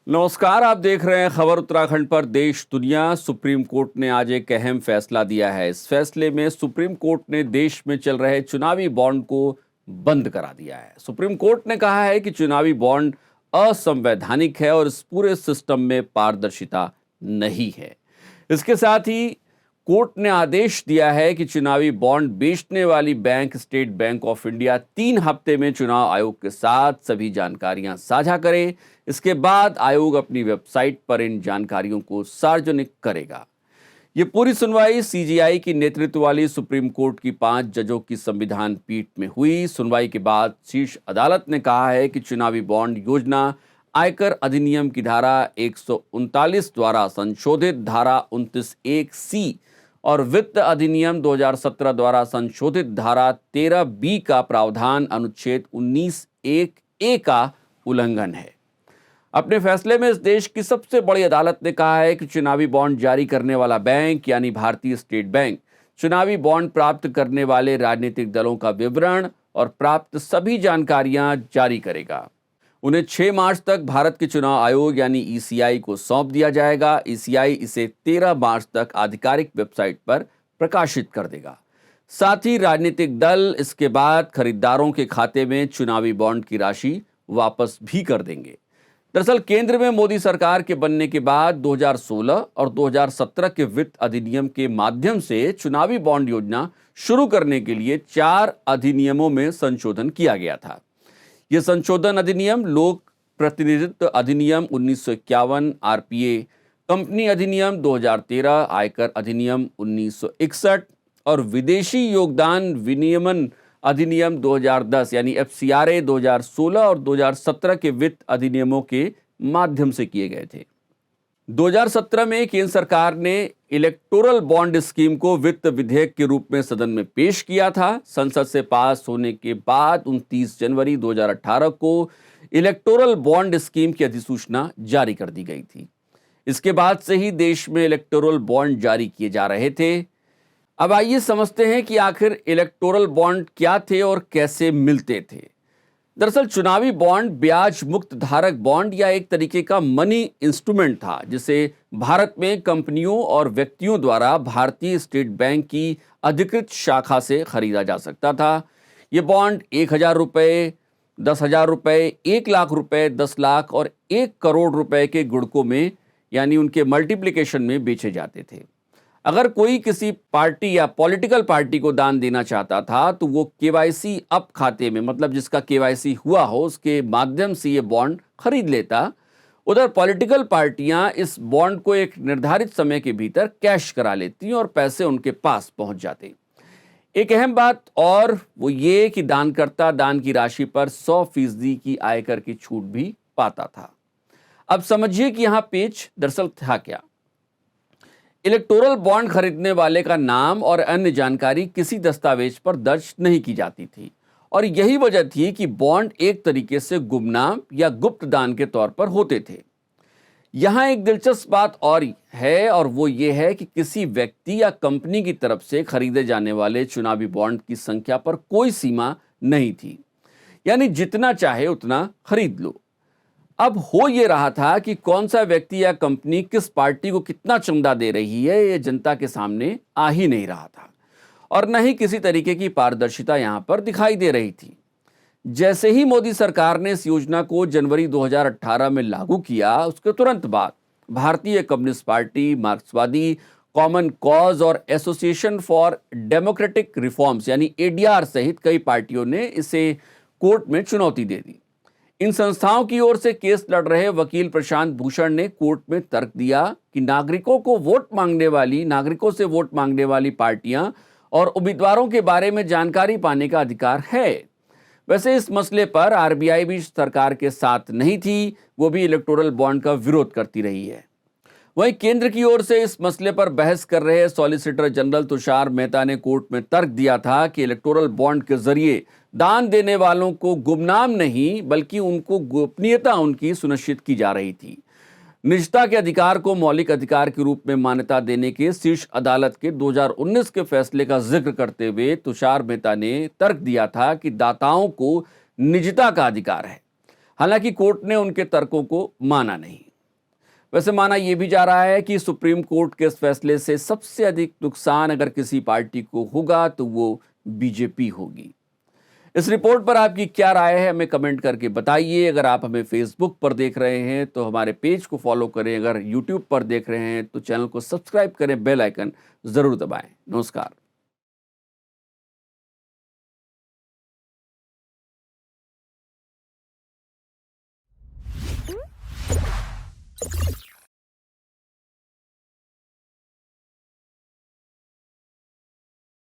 नमस्कार, आप देख रहे हैं खबर उत्तराखंड पर देश दुनिया। सुप्रीम कोर्ट ने आज एक अहम फैसला दिया है। इस फैसले में सुप्रीम कोर्ट ने देश में चल रहे चुनावी बॉन्ड को बंद करा दिया है। सुप्रीम कोर्ट ने कहा है कि चुनावी बॉन्ड असंवैधानिक है और इस पूरे सिस्टम में पारदर्शिता नहीं है। इसके साथ ही कोर्ट ने आदेश दिया है कि चुनावी बॉन्ड बेचने वाली bank state bank of India 3 हफ्ते में चुनाव आयोग के साथ सभी जानकारियां साझा करे। इसके बाद आयोग अपनी वेबसाइट पर इन जानकारियों को सार्वजनिक करेगा। ये पूरी सुनवाई सीजेआई की नेतृत्व वाली सुप्रीम कोर्ट की 5 जजों की संविधान पीठ में हुई। सुनवाई के बाद शीर्ष अदालत ने कहा है कि चुनावी बॉन्ड योजना आयकर अधिनियम की धारा 139 द्वारा संशोधित धारा 29(1)(c) और वित्त अधिनियम 2017 द्वारा संशोधित धारा 13(b) का प्रावधान अनुच्छेद 19(1)(a) का उल्लंघन है। अपने फैसले में इस देश की सबसे बड़ी अदालत ने कहा है कि चुनावी बॉन्ड जारी करने वाला बैंक यानी भारतीय स्टेट बैंक चुनावी बॉन्ड प्राप्त करने वाले राजनीतिक दलों का विवरण और प्राप्त सभी जानकारियां जारी करेगा। उन्हें 6 मार्च तक भारत के चुनाव आयोग यानी ईसीआई को सौंप दिया जाएगा। ईसीआई इसे 13 मार्च तक आधिकारिक वेबसाइट पर प्रकाशित कर देगा। साथ ही राजनीतिक दल इसके बाद खरीदारों के खाते में चुनावी बॉन्ड की राशि वापस भी कर देंगे। दरअसल केंद्र में मोदी सरकार के बनने के बाद 2016 और 2017 के वित्त अधिनियम के माध्यम से चुनावी बॉन्ड योजना शुरू करने के लिए 4 अधिनियमों में संशोधन किया गया था। यह संशोधन अधिनियम लोक प्रतिनिधित्व अधिनियम 1951, आरपीए, कंपनी अधिनियम 2013, आयकर अधिनियम 1961 और विदेशी योगदान विनियमन अधिनियम 2010 यानी एफसीआरए 2016 और 2017 के वित्त अधिनियमों के माध्यम से किए गए थे। 2017 में केंद्र सरकार ने इलेक्टोरल बॉन्ड स्कीम को वित्त विधेयक के रूप में सदन में पेश किया था। संसद से पास होने के बाद 29 जनवरी 2018 को इलेक्टोरल बॉन्ड स्कीम की अधिसूचना जारी कर दी गई थी। इसके बाद से ही देश में इलेक्टोरल बॉन्ड जारी किए जा रहे थे। अब आइए समझते हैं कि आखिर इलेक्टोरल बॉन्ड क्या थे और कैसे मिलते थे। दरअसल चुनावी बॉन्ड ब्याज मुक्त धारक बॉन्ड या एक तरीके का मनी इंस्ट्रूमेंट था, जिसे भारत में कंपनियों और व्यक्तियों द्वारा भारतीय स्टेट बैंक की अधिकृत शाखा से खरीदा जा सकता था। ये बॉन्ड 1000 रुपये, 10,000 रुपये, 1 लाख रुपये, 10 लाख और 1 करोड़ रुपए के गुणकों में यानी उनके मल्टीप्लिकेशन में बेचे जाते थे। अगर कोई किसी पार्टी या पॉलिटिकल पार्टी को दान देना चाहता था तो वो केवाईसी अप खाते में, मतलब जिसका केवाईसी हुआ हो, उसके माध्यम से ये बॉन्ड खरीद लेता। उधर पॉलिटिकल पार्टियां इस बॉन्ड को एक निर्धारित समय के भीतर कैश करा लेती और पैसे उनके पास पहुंच जाते। एक अहम बात और वो ये कि दानकर्ता दान की राशि पर 100% की आयकर की छूट भी पाता था। अब समझिए कि यहां पेच दरअसल था क्या। इलेक्टोरल बॉन्ड खरीदने वाले का नाम और अन्य जानकारी किसी दस्तावेज पर दर्ज नहीं की जाती थी और यही वजह थी कि बॉन्ड एक तरीके से गुमनाम या गुप्त दान के तौर पर होते थे। यहां एक दिलचस्प बात और है और वो ये है कि किसी व्यक्ति या कंपनी की तरफ से खरीदे जाने वाले चुनावी बॉन्ड की संख्या पर कोई सीमा नहीं थी, यानी जितना चाहे उतना खरीद लो। अब हो ये रहा था कि कौन सा व्यक्ति या कंपनी किस पार्टी को कितना चंदा दे रही है, ये जनता के सामने आ ही नहीं रहा था और न ही किसी तरीके की पारदर्शिता यहां पर दिखाई दे रही थी। जैसे ही मोदी सरकार ने इस योजना को जनवरी 2018 में लागू किया, उसके तुरंत बाद भारतीय कम्युनिस्ट पार्टी, मार्क्सवादी, कॉमन कॉज और एसोसिएशन फॉर डेमोक्रेटिक रिफॉर्म्स यानी एडीआर सहित कई पार्टियों ने इसे कोर्ट में चुनौती दे दी। इन संस्थाओं की ओर से केस लड़ रहे वकील प्रशांत भूषण ने कोर्ट में तर्क दिया कि नागरिकों से वोट मांगने वाली पार्टियां और उम्मीदवारों के बारे में जानकारी पाने का अधिकार है। वैसे इस मसले पर आरबीआई भी सरकार के साथ नहीं थी, वो भी इलेक्टोरल बॉन्ड का विरोध करती रही है। वहीं केंद्र की ओर से इस मसले पर बहस कर रहे सॉलिसिटर जनरल तुषार मेहता ने कोर्ट में तर्क दिया था कि इलेक्टोरल बॉन्ड के जरिए दान देने वालों को गुमनाम नहीं बल्कि उनको गोपनीयता उनकी सुनिश्चित की जा रही थी। निजता के अधिकार को मौलिक अधिकार के रूप में मान्यता देने के शीर्ष अदालत के 2019 के फैसले का जिक्र करते हुए तुषार मेहता ने तर्क दिया था कि दाताओं को निजता का अधिकार है। हालांकि कोर्ट ने उनके तर्कों को माना नहीं। वैसे माना यह भी जा रहा है कि सुप्रीम कोर्ट के इस फैसले से सबसे अधिक नुकसान अगर किसी पार्टी को होगा तो वो बीजेपी होगी। इस रिपोर्ट पर आपकी क्या राय है, हमें कमेंट करके बताइए। अगर आप हमें फेसबुक पर देख रहे हैं तो हमारे पेज को फॉलो करें, अगर यूट्यूब पर देख रहे हैं तो चैनल को सब्सक्राइब करें, बेल आइकन जरूर दबाएं। नमस्कार।